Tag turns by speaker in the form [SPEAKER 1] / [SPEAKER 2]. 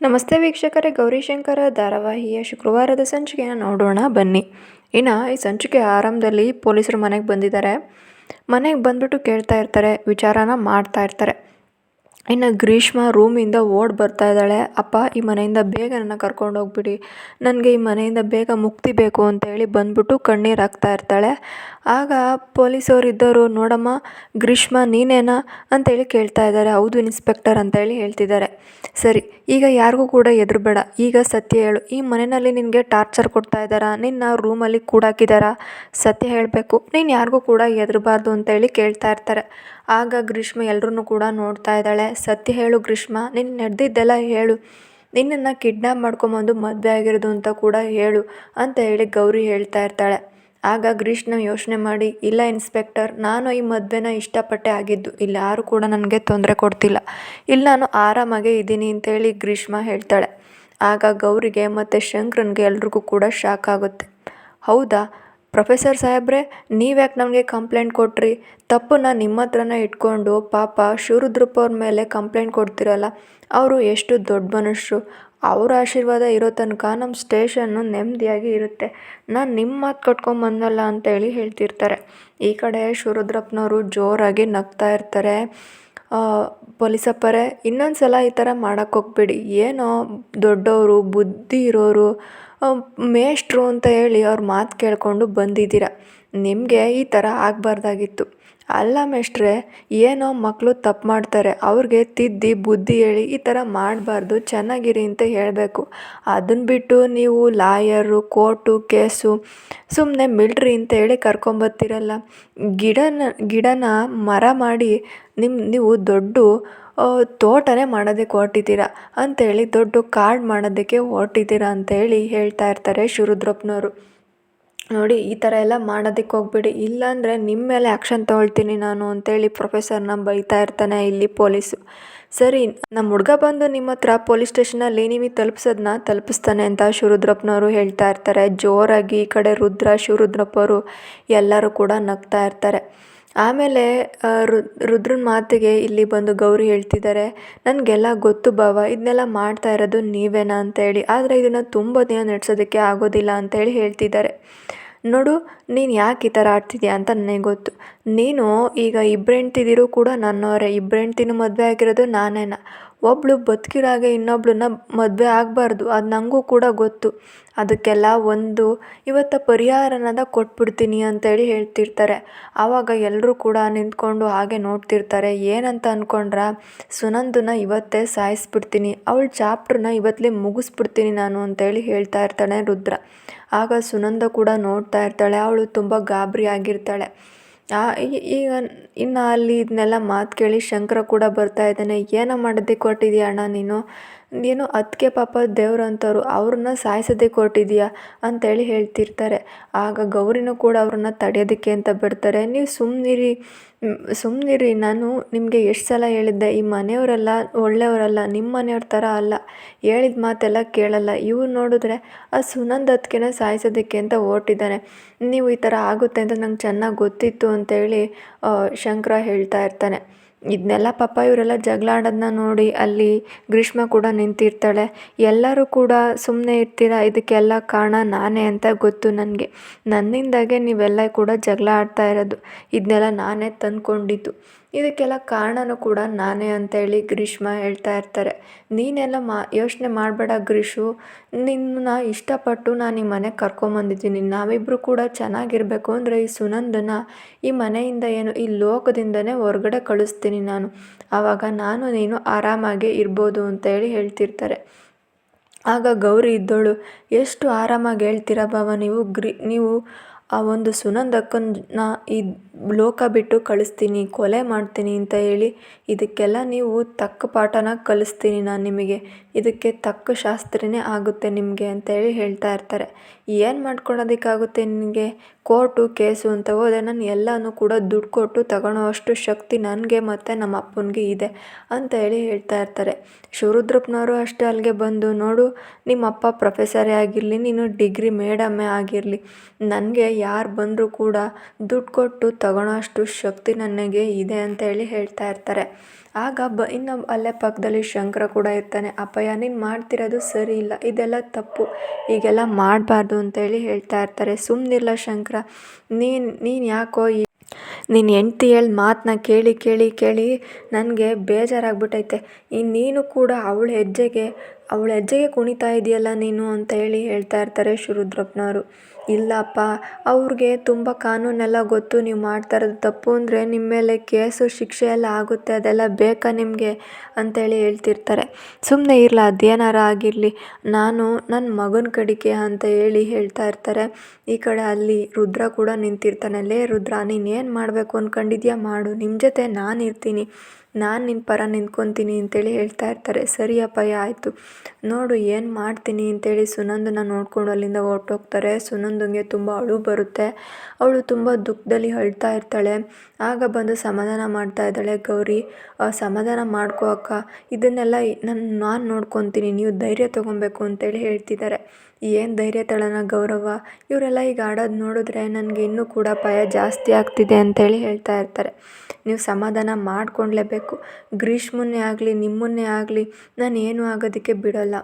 [SPEAKER 1] ನಮಸ್ತೆ ವೀಕ್ಷಕರೇ, ಗೌರಿಶಂಕರ ಧಾರಾವಾಹಿಯ ಶುಕ್ರವಾರದ ಸಂಚಿಕೆಯನ್ನು ನೋಡೋಣ ಬನ್ನಿ. ಇನ್ನು ಈ ಸಂಚಿಕೆ ಆರಂಭದಲ್ಲಿ ಪೊಲೀಸರು ಮನೆಗೆ ಬಂದಿದ್ದಾರೆ. ಮನೆಗೆ ಬಂದ್ಬಿಟ್ಟು ಕೇಳ್ತಾ ಇರ್ತಾರೆ, ವಿಚಾರನ ಮಾಡ್ತಾ ಇರ್ತಾರೆ. ಇನ್ನು ಗ್ರೀಷ್ಮ ರೂಮಿಂದ ಓಡಿ ಬರ್ತಾ ಇದ್ದಾಳೆ. ಅಪ್ಪ, ಈ ಮನೆಯಿಂದ ಬೇಗ ನನ್ನ ಕರ್ಕೊಂಡು ಹೋಗ್ಬಿಡಿ, ನನಗೆ ಈ ಮನೆಯಿಂದ ಬೇಗ ಮುಕ್ತಿ ಬೇಕು ಅಂತೇಳಿ ಬಂದ್ಬಿಟ್ಟು ಕಣ್ಣೀರು ಹಾಕ್ತಾ ಇರ್ತಾಳೆ. ಆಗ ಪೊಲೀಸವ್ರು ಇದ್ದವರು, ನೋಡಮ್ಮ ಗ್ರೀಷ್ಮ ನೀನೇನಾ ಅಂತೇಳಿ ಕೇಳ್ತಾ ಇದ್ದಾರೆ. ಹೌದು ಇನ್ಸ್ಪೆಕ್ಟರ್ ಅಂತೇಳಿ ಹೇಳ್ತಿದ್ದಾರೆ. ಸರಿ, ಈಗ ಯಾರಿಗೂ ಕೂಡ ಹೆದರಬೇಡ, ಈಗ ಸತ್ಯ ಹೇಳು, ಈ ಮನೆಯಲ್ಲಿ ನಿನಗೆ ಟಾರ್ಚರ್ ಕೊಡ್ತಾ ಇದ್ದಾರಾ, ನಿನ್ನ ರೂಮಲ್ಲಿ ಕೂಡಾಕಿದ್ದಾರಾ, ಸತ್ಯ ಹೇಳಬೇಕು, ನೀನು ಯಾರಿಗೂ ಕೂಡ ಹೆದರಬಾರ್ದು ಅಂತೇಳಿ ಕೇಳ್ತಾ ಇರ್ತಾರೆ. ಆಗ ಗ್ರೀಷ್ಮ ಎಲ್ಲರೂ ಕೂಡ ನೋಡ್ತಾ ಇದ್ದಾಳೆ. ಸತ್ಯ ಹೇಳು ಗ್ರೀಷ್ಮ, ನಿನ್ನ ನಡೆದಿದ್ದೆಲ್ಲ ಹೇಳು, ನಿನ್ನನ್ನು ಕಿಡ್ನ್ಯಾಪ್ ಮಾಡ್ಕೊಂಬಂದು ಮದುವೆ ಆಗಿರೋದು ಅಂತ ಕೂಡ ಹೇಳು ಅಂತ ಹೇಳಿ ಗೌರಿ ಹೇಳ್ತಾ ಇರ್ತಾಳೆ. ಆಗ ಗ್ರೀಷ್ಮ ಯೋಚನೆ ಮಾಡಿ, ಇಲ್ಲ ಇನ್ಸ್ಪೆಕ್ಟರ್, ನಾನು ಈ ಮದುವೆನ ಇಷ್ಟಪಟ್ಟೆ ಆಗಿದ್ದು, ಇಲ್ಲಿ ಯಾರು ಕೂಡ ನನಗೆ ತೊಂದರೆ ಕೊಡ್ತಿಲ್ಲ, ಇಲ್ಲಿ ನಾನು ಆರಾಮಾಗೇ ಇದ್ದೀನಿ ಅಂತೇಳಿ ಗ್ರೀಷ್ಮ ಹೇಳ್ತಾಳೆ. ಆಗ ಗೌರಿಗೆ ಮತ್ತು ಶಂಕರನ್ಗೆ ಎಲ್ರಿಗೂ ಕೂಡ ಶಾಕ್ ಆಗುತ್ತೆ. ಹೌದಾ ಪ್ರೊಫೆಸರ್ ಸಾಹೇಬ್ರೆ, ನೀವ್ಯಾಕೆ ನಮಗೆ ಕಂಪ್ಲೇಂಟ್ ಕೊಟ್ರಿ? ತಪ್ಪನ್ನ ನಿಮ್ಮ ಹತ್ರನೇ ಇಟ್ಕೊಂಡು ಪಾಪ ಶಿವರುದ್ರಪ್ಪ ಅವ್ರ ಮೇಲೆ ಕಂಪ್ಲೇಂಟ್ ಕೊಡ್ತಿರಲ್ಲ, ಅವರು ಎಷ್ಟು ದೊಡ್ಡ ಮನುಷ್ಯರು, ಅವರ ಆಶೀರ್ವಾದ ಇರೋ ತನಕ ನಮ್ಮ ಸ್ಟೇಷನ್ನು ನೆಮ್ಮದಿಯಾಗಿ ಇರುತ್ತೆ, ನಾನು ನಿಮ್ಮ ಮಾತು ಕಟ್ಕೊಂಬಂದಲ್ಲ ಅಂತೇಳಿ ಹೇಳ್ತಿರ್ತಾರೆ. ಈ ಕಡೆ ಶಿವರುದ್ರಪ್ಪನವರು ಜೋರಾಗಿ ನಗ್ತಾ ಇರ್ತಾರೆ. ಪೊಲೀಸಪ್ಪರೇ, ಇನ್ನೊಂದು ಸಲ ಈ ಥರ ಮಾಡೋಕ್ಕೆ ಹೋಗ್ಬೇಡಿ, ಏನೋ ದೊಡ್ಡವರು ಬುದ್ಧಿ ಇರೋರು ಮೇಷ್ಟ್ರು ಅಂತ ಹೇಳಿ ಅವ್ರ ಮಾತು ಕೇಳಿಕೊಂಡು ಬಂದಿದ್ದೀರ, ನಿಮಗೆ ಈ ಥರ ಆಗಬಾರ್ದಾಗಿತ್ತು. ಅಲ್ಲ ಮೇಷ್ಟ್ರೆ, ಏನೋ ಮಕ್ಕಳು ತಪ್ಪು ಮಾಡ್ತಾರೆ, ಅವ್ರಿಗೆ ತಿದ್ದಿ ಬುದ್ಧಿ ಹೇಳಿ ಈ ಥರ ಮಾಡಬಾರ್ದು, ಚೆನ್ನಾಗಿರಿ ಅಂತ ಹೇಳಬೇಕು. ಅದನ್ನು ಬಿಟ್ಟು ನೀವು ಲಾಯರು, ಕೋರ್ಟು, ಕೇಸು, ಸುಮ್ಮನೆ ಮಿಲ್ಟ್ರಿ ಅಂತ ಹೇಳಿ ಕರ್ಕೊಂಬರ್ತೀರಲ್ಲ, ಗಿಡನ ಮರ ಮಾಡಿ ನೀವು ದೊಡ್ಡ ತೋಟನೇ ಮಾಡೋದಕ್ಕೆ ಹೊರಟಿದ್ದೀರಾ ಅಂಥೇಳಿ, ದೊಡ್ಡ ಕಾಡು ಮಾಡೋದಕ್ಕೆ ಹೊರಟಿದ್ದೀರಾ ಅಂತೇಳಿ ಹೇಳ್ತಾ ಇರ್ತಾರೆ ಶಿವರುದ್ರಪ್ಪನವರು. ನೋಡಿ, ಈ ಥರ ಎಲ್ಲ ಮಾಡೋದಕ್ಕೆ ಹೋಗ್ಬೇಡಿ, ಇಲ್ಲಾಂದರೆ ನಿಮ್ಮ ಮೇಲೆ ಆ್ಯಕ್ಷನ್ ತೊಗೊಳ್ತೀನಿ ನಾನು ಅಂತೇಳಿ ಪ್ರೊಫೆಸರ್ನ ಬೈತಾ ಇರ್ತಾನೆ ಇಲ್ಲಿ ಪೊಲೀಸು. ಸರಿ, ನಮ್ಮ ಹುಡುಗ ಬಂದು ನಿಮ್ಮ ಹತ್ರ ಪೊಲೀಸ್ ಸ್ಟೇಷನಲ್ಲಿ ನಿಮಗೆ ತಲುಪಿಸ್ತಾನೆ ಅಂತ ಶಿವರುದ್ರಪ್ಪನವರು ಹೇಳ್ತಾ ಇರ್ತಾರೆ. ಜೋರಾಗಿ ಈ ಕಡೆ ಶಿವರುದ್ರಪ್ಪವರು ಎಲ್ಲರೂ ಕೂಡ ನಗ್ತಾ ಇರ್ತಾರೆ. ಆಮೇಲೆ ರುದ್ರನ ಮಾತಿಗೆ ಇಲ್ಲಿ ಬಂದು ಗೌರಿ ಹೇಳ್ತಿದ್ದಾರೆ, ನನಗೆಲ್ಲ ಗೊತ್ತು ಬಾವ, ಇದನ್ನೆಲ್ಲ ಮಾಡ್ತಾ ಇರೋದು ನೀವೇನಾ ಅಂತೇಳಿ, ಆದರೆ ಇದನ್ನು ತುಂಬ ದಿನ ನಡೆಸೋದಕ್ಕೆ ಆಗೋದಿಲ್ಲ ಅಂತೇಳಿ ಹೇಳ್ತಿದ್ದಾರೆ. ನೋಡು, ನೀನು ಯಾಕೆ ಈ ಥರ ಆಡ್ತಿದ್ಯಾ ಅಂತ ನನಗೆ ಗೊತ್ತು, ನೀನು ಈಗ ಇಬ್ಬರು ಹೆಂಡ್ತಿದಿರು ಕೂಡ ನನ್ನವರೇ, ಇಬ್ಬರು ಹೆಂಡ್ತಿನೂ ಮದುವೆ ಆಗಿರೋದು ನಾನೇನ, ಒಬ್ಬಳು ಬದುಕಿರಾಗೆ ಇನ್ನೊಬ್ಳನ್ನ ಮದುವೆ ಆಗಬಾರ್ದು, ಅದು ನನಗೂ ಕೂಡ ಗೊತ್ತು, ಅದಕ್ಕೆಲ್ಲ ಇವತ್ತು ಪರಿಹಾರನ ಕೊಟ್ಬಿಡ್ತೀನಿ ಅಂತೇಳಿ ಹೇಳ್ತಿರ್ತಾರೆ. ಆವಾಗ ಎಲ್ಲರೂ ಕೂಡ ನಿಂತ್ಕೊಂಡು ಹಾಗೆ ನೋಡ್ತಿರ್ತಾರೆ. ಏನಂತ ಅಂದ್ಕೊಂಡ್ರ, ಸುನಂದನ ಇವತ್ತೇ ಸಾಯಿಸ್ಬಿಡ್ತೀನಿ, ಅವಳ ಚಾಪ್ಟ್ರನ್ನ ಇವತ್ತಲೇ ಮುಗಿಸ್ಬಿಡ್ತೀನಿ ನಾನು ಅಂತೇಳಿ ಹೇಳ್ತಾ ಇರ್ತಾನೆ ರುದ್ರ. ಆಗ ಸುನಂದ ಕೂಡ ನೋಡ್ತಾ ಇರ್ತಾಳೆ, ಅವಳು ತುಂಬ ಗಾಬರಿ ಆಗಿರ್ತಾಳೆ. ಈಗ ಇನ್ನು ಅಲ್ಲಿ ಇದನ್ನೆಲ್ಲ ಮಾತು ಕೇಳಿ ಶಂಕರ ಕೂಡ ಬರ್ತಾ ಇದ್ದಾನೆ. ಏನೋ ಮಾಡೋದಕ್ಕೆ ಕೊಟ್ಟಿದ್ದೀಯ ಅಣ್ಣ ನೀನು, ನೀನು ಅದಕ್ಕೆ ಪಾಪ ದೇವ್ರು ಅಂತವ್ರು, ಅವ್ರನ್ನ ಸಾಯಿಸೋದಕ್ಕೆ ಕೊಟ್ಟಿದ್ದೀಯಾ ಅಂತೇಳಿ ಹೇಳ್ತಿರ್ತಾರೆ. ಆಗ ಗೌರಿನೂ ಕೂಡ ಅವ್ರನ್ನ ತಡೆಯೋದಕ್ಕೆ ಅಂತ ಬಿಡ್ತಾರೆ. ನೀವು ಸುಮ್ಮನಿರಿ, ನಾನು ನಿಮಗೆ ಎಷ್ಟು ಸಲ ಹೇಳಿದ್ದೆ, ಈ ಮನೆಯವರೆಲ್ಲ ಒಳ್ಳೆಯವರಲ್ಲ, ನಿಮ್ಮ ಮನೆಯವ್ರ ಥರ ಅಲ್ಲ, ಹೇಳಿದ ಮಾತೆಲ್ಲ ಕೇಳಲ್ಲ, ಇವ್ರು ನೋಡಿದ್ರೆ ಆ ಸುನಂದ್ ಅದಕ್ಕೆ ಸಾಯಿಸೋದಕ್ಕೆ ಅಂತ ಹೊರಟಿದ್ದಾನೆ, ನೀವು ಈ ಥರ ಆಗುತ್ತೆ ಅಂತ ನಂಗೆ ಚೆನ್ನಾಗಿ ಗೊತ್ತಿತ್ತು ಅಂತೇಳಿ ಶಂಕರ ಹೇಳ್ತಾ ಇರ್ತಾನೆ. ಇದನ್ನೆಲ್ಲ ಪಾಪ ಇವರೆಲ್ಲ ಜಗಳ ಆಡೋದನ್ನ ನೋಡಿ ಅಲ್ಲಿ ಗ್ರೀಷ್ಮ ಕೂಡ ನಿಂತಿರ್ತಾಳೆ. ಎಲ್ಲರೂ ಕೂಡ ಸುಮ್ಮನೆ ಇರ್ತೀರಾ, ಇದಕ್ಕೆಲ್ಲ ಕಾರಣ ನಾನೇ ಅಂತ ಗೊತ್ತು ನನಗೆ, ನನ್ನಿಂದಾಗೆ ನೀವೆಲ್ಲ ಕೂಡ ಜಗಳ ಆಡ್ತಾ ಇರೋದು, ಇದನ್ನೆಲ್ಲ ನಾನೇ ತಂದ್ಕೊಂಡಿದ್ದು, ಇದಕ್ಕೆಲ್ಲ ಕಾರಣನೂ ಕೂಡ ನಾನೇ ಅಂತೇಳಿ ಗ್ರೀಷ್ಮ ಹೇಳ್ತಾ ಇರ್ತಾರೆ. ನೀನೆಲ್ಲ ಯೋಚನೆ ಮಾಡಬೇಡ ಗ್ರೀಷು, ನಿನ್ನ ಇಷ್ಟಪಟ್ಟು ನಾನು ಈ ಮನೆಗೆ ಕರ್ಕೊಂಬಂದಿದ್ದೀನಿ, ನಾವಿಬ್ಬರು ಕೂಡ ಚೆನ್ನಾಗಿರಬೇಕು ಅಂದರೆ ಈ ಸುನಂದನ ಈ ಮನೆಯಿಂದ ಈ ಲೋಕದಿಂದನೇ ಹೊರಗಡೆ ಕಳಿಸ್ತೀನಿ ನಾನು, ಆವಾಗ ನಾನು ನೀನು ಆರಾಮಾಗಿ ಇರ್ಬೋದು ಅಂತೇಳಿ ಹೇಳ್ತಿರ್ತಾರೆ. ಆಗ ಗೌರಿ ಇದ್ದೋಳು, ಎಷ್ಟು ಆರಾಮಾಗಿ ಹೇಳ್ತೀರಾ ಬಾವ ನೀವು ಆ ಒಂದು ಸುನಂದಕ್ಕನ್ನ ಈ ಲೋಕ ಬಿಟ್ಟು ಕಳಿಸ್ತೀನಿ, ಕೊಲೆ ಮಾಡ್ತೀನಿ ಅಂತ ಹೇಳಿ, ಇದಕ್ಕೆಲ್ಲ ನೀವು ತಕ್ಕ ಪಾಠನ ಕಲಿಸ್ತೀನಿ ನಾನು ನಿಮಗೆ, ಇದಕ್ಕೆ ತಕ್ಕ ಶಾಸ್ತ್ರಿನೇ ಆಗುತ್ತೆ ನಿಮಗೆ ಅಂತೇಳಿ ಹೇಳ್ತಾ ಇರ್ತಾರೆ. ಏನು ಮಾಡ್ಕೊಳೋದಕ್ಕಾಗುತ್ತೆ ನಿನಗೆ, ಕೋರ್ಟು ಕೇಸು ಅಂತ ಹೋದರೆ ನಾನು ಎಲ್ಲನೂ ಕೂಡ ದುಡ್ಡು ಕೊಟ್ಟು ತಗೊಳ್ಳೋ ಅಷ್ಟು ಶಕ್ತಿ ನನಗೆ ಮತ್ತು ನಮ್ಮ ಅಪ್ಪನಿಗೆ ಇದೆ ಅಂತ ಹೇಳಿ ಹೇಳ್ತಾ ಇರ್ತಾರೆ. ಶಿವರುದ್ರಪ್ಪನವರು ಅಷ್ಟೇ ಅಲ್ಲಿಗೆ ಬಂದು, ನೋಡು, ನಿಮ್ಮ ಅಪ್ಪ ಪ್ರೊಫೆಸರೇ ಆಗಿರಲಿ, ನೀನು ಡಿಗ್ರಿ ಮೇಡಮ್ಮೇ ಆಗಿರಲಿ, ನನಗೆ ಯಾರು ಬಂದರೂ ಕೂಡ ದುಡ್ಡು ಕೊಟ್ಟು ತಗೊಳ್ಳೋ ಅಷ್ಟು ಶಕ್ತಿ ನನಗೆ ಇದೆ ಅಂತ ಹೇಳಿ ಹೇಳ್ತಾ ಇರ್ತಾರೆ. ಆಗ ಇನ್ನು ಅಲ್ಲೇ ಪಕ್ಕದಲ್ಲಿ ಶಂಕರ ಕೂಡ ಇರ್ತಾನೆ. ಅಪ್ಪಯ್ಯ ನೀನು ಮಾಡ್ತಿರೋದು ಸರಿ ಇಲ್ಲ, ಇದೆಲ್ಲ ತಪ್ಪು, ಹೀಗೆಲ್ಲ ಮಾಡಬಾರ್ದು ಅಂತೇಳಿ ಹೇಳ್ತಾ ಇರ್ತಾರೆ. ಸುಮ್ಮನಿಲ್ಲ ಶಂಕರ, ನೀನು ಯಾಕೋ ನಿನ್ನ ಹೆಂಡ್ತಿ ಹೇಳಿ ಮಾತನ್ನ ಕೇಳಿ ಕೇಳಿ ಕೇಳಿ ನನಗೆ ಬೇಜಾರಾಗ್ಬಿಟ್ಟೈತೆ. ನೀನು ಕೂಡ ಅವಳ ಹೆಜ್ಜೆಗೆ ಕುಣಿತಾ ಇದೆಯಲ್ಲ ನೀನು ಅಂತ ಹೇಳಿ ಹೇಳ್ತಾ ಇರ್ತಾರೆ ರುದ್ರಪ್ಪನವರು. ಇಲ್ಲಪ್ಪ, ಅವ್ರಿಗೆ ತುಂಬ ಕಾನೂನೆಲ್ಲ ಗೊತ್ತು, ನೀವು ಮಾಡ್ತಾ ಇರೋದು ತಪ್ಪು ಅಂದರೆ ನಿಮ್ಮ ಮೇಲೆ ಕೇಸು ಶಿಕ್ಷೆ ಎಲ್ಲ ಆಗುತ್ತೆ, ಅದೆಲ್ಲ ಬೇಕಾ ನಿಮಗೆ ಅಂತೇಳಿ ಹೇಳ್ತಿರ್ತಾರೆ. ಸುಮ್ಮನೆ ಇರಲ್ಲ, ಅದೇನಾರ ಆಗಿರಲಿ, ನಾನು ನನ್ನ ಮಗನ ಕಡಿಕೆ ಅಂತ ಹೇಳಿ ಹೇಳ್ತಾ ಇರ್ತಾರೆ. ಈ ಕಡೆ ಅಲ್ಲಿ ರುದ್ರ ಕೂಡ ನಿಂತಿರ್ತಾನೆ. ಲೇ ರುದ್ರ, ನೀನು ಏನು ಮಾಡಬೇಕು ಅಂದ್ಕೊಂಡಿದ್ಯಾ ಮಾಡು, ನಿಮ್ಮ ಜೊತೆ ನಾನು ಇರ್ತೀನಿ, ನಾನು ನಿನ್ನ ಪರ ನಿಂತ್ಕೊತೀನಿ ಅಂತೇಳಿ ಹೇಳ್ತಾ ಇರ್ತಾರೆ. ಸರಿಯಪ್ಪಯ್ಯ ಆಯಿತು, ನೋಡು ಏನು ಮಾಡ್ತೀನಿ ಅಂತೇಳಿ ಸುನಂದನ ನೋಡ್ಕೊಂಡು ಅಲ್ಲಿಂದ ಹೊರಟೋಗ್ತಾರೆ. ಸುನಂದಂಗೆ ತುಂಬ ಅಳು ಬರುತ್ತೆ. ಅವಳು ತುಂಬ ದುಃಖದಲ್ಲಿ ಅಳ್ತಾ ಇರ್ತಾಳೆ. ಆಗ ಬಂದು ಸಮಾಧಾನ ಮಾಡ್ತಾ ಇದ್ದಾಳೆ ಗೌರಿ. ಸಮಾಧಾನ ಮಾಡ್ಕೋ ಅಕ್ಕ, ಇದನ್ನೆಲ್ಲ ನಾನು ನೋಡ್ಕೊತೀನಿ, ನೀವು ಧೈರ್ಯ ತೊಗೊಬೇಕು ಅಂತೇಳಿ ಹೇಳ್ತಿದ್ದಾರೆ. ಏನು ಧೈರ್ಯ ತಳನ ಗೌರವ, ಇವರೆಲ್ಲ ಈಗ ಆಡೋದು ನೋಡಿದ್ರೆ ನನಗೆ ಇನ್ನೂ ಕೂಡ ಭಯ ಜಾಸ್ತಿ ಆಗ್ತಿದೆ ಅಂತೇಳಿ ಹೇಳ್ತಾ ಇರ್ತಾರೆ. ನೀವು ಸಮಾಧಾನ ಮಾಡ್ಕೊಳ್ಲೇಬೇಕು, ಗ್ರೀಷ್ಮನ್ನೇ ಆಗಲಿ ನಿಮ್ಮನ್ನೇ ಆಗಲಿ ನಾನು ಏನೂ ಆಗೋದಕ್ಕೆ ಬಿಡೋಲ್ಲ.